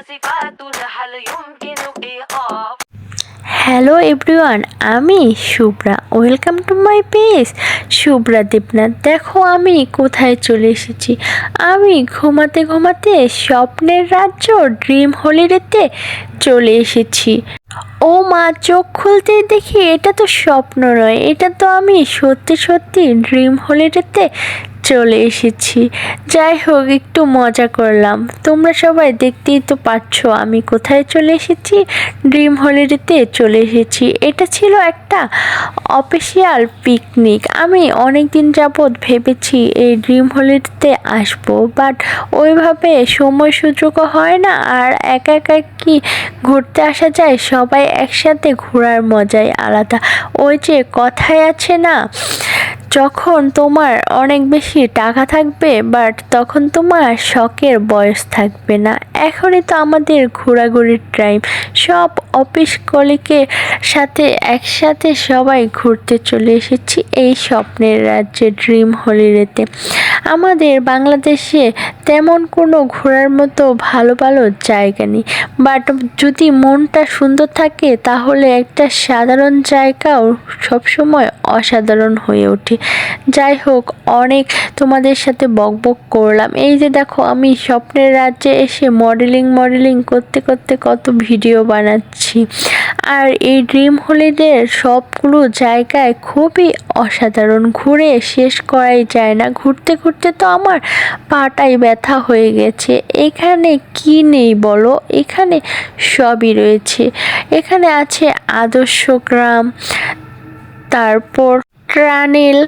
صفات هل يمكن إيقاف hello everyone, আমি Shubhra. Welcome to my page Shubhra Debnath. দেখো আমি কোথায় চলে এসেছি। আমি ঘুমাতে ঘুমাতে স্বপ্নের রাজ্য ড্রিম হলিডেতে চলে এসেছি। ও মা, চোখ খুলতেই দেখি এটা তো স্বপ্ন নয়, এটা তো আমি সত্যি সত্যি ড্রিম হলিডেতে চলে এসেছি। যাই হোক, একটু মজা করলাম। তোমরা সবাই দেখতেই তো পাচ্ছ আমি কোথায় চলে এসেছি। ড্রিম হলিডেতে চলে এসেছি। এটা ছিল একটা অফিসিয়াল পিকনিক। আমি অনেক দিন যাবৎ ভেবেছি এই ড্রিম হলিডেতে আসবো, বাট ওইভাবে সময় সুযোগও হয় না। আর একা একা কি ঘুরতে আসা যায়? সবাই একসাথে ঘোরার মজাই আলাদা। ওই যে কথায় আছে না, যখন তোমার অনেক বেশি টাকা থাকবে বাট তখন তোমার শখের বয়স থাকবে না। এখনই তো আমাদের ঘোরাঘুরির টাইম। সব অফিস কলিগের সাথে একসাথে সবাই ঘুরতে চলে এসেছি এই স্বপ্নের রাজ্যে ড্রিম হলিডেতে। আমাদের বাংলাদেশে তেমন কোনো ঘোরার মতো ভালো ভালো জায়গা নেই, বাট যদি মনটা সুন্দর থাকে তাহলে একটা সাধারণ জায়গাও সবসময় অসাধারণ হয়ে ওঠে। যাই হোক, অনেক তোমাদের সাথে বকবক করলাম। এই যে দেখো, আমি স্বপ্নের রাজ্যে এসে মডেলিং করতে করতে কত ভিডিও বানাচ্ছি। আর এই ড্রিম হলিডের সবগুলো জায়গায় খুবই অসাধারণ, ঘুরে শেষ করাই যায় না। ঘুরতে ঘুরতে তো আমার পাটাই ব্যথা হয়ে গেছে। এখানে কি নেই বলো? এখানে সবই রয়েছে। এখানে আছে আদর্শ গ্রাম, তারপর টানেল,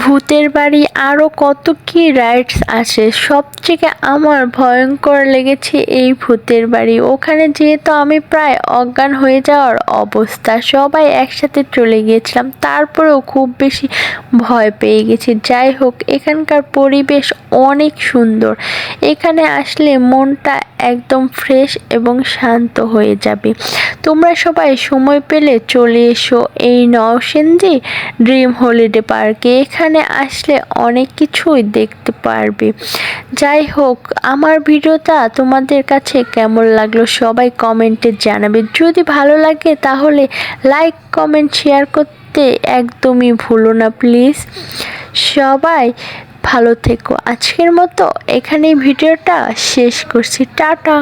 ভূতের বাড়ি, আরও কত কি রাইডস আছে। সবথেকে আমার ভয়ঙ্কর লেগেছে এই ভূতের বাড়ি। ওখানে যেহেতু আমি প্রায় অজ্ঞান হয়ে যাওয়ার অবস্থা, সবাই একসাথে চলে গিয়েছিলাম, তারপরেও খুব বেশি ভয় পেয়ে গেছি। যাই হোক, এখানকার পরিবেশ অনেক সুন্দর। এখানে আসলে মনটা একদম ফ্রেশ এবং শান্ত হয়ে যাবে। তোমরা সবাই সময় পেলে চলে এসো এই নরসিংদী ড্রিম হলিডে পার্কে। এখানে আসলে অনেক কিছুই দেখতে পারবে। যাই হোক, আমার ভিডিওটা তোমাদের কাছে কেমন লাগলো সবাই কমেন্টে জানাবে। যদি ভালো লাগে তাহলে লাইক, কমেন্ট, শেয়ার করতে একদমই ভুলো না প্লিজ। সবাই ভালো থেকো। আজকের মতো এখানেই ভিডিওটা শেষ করছি। টাটা।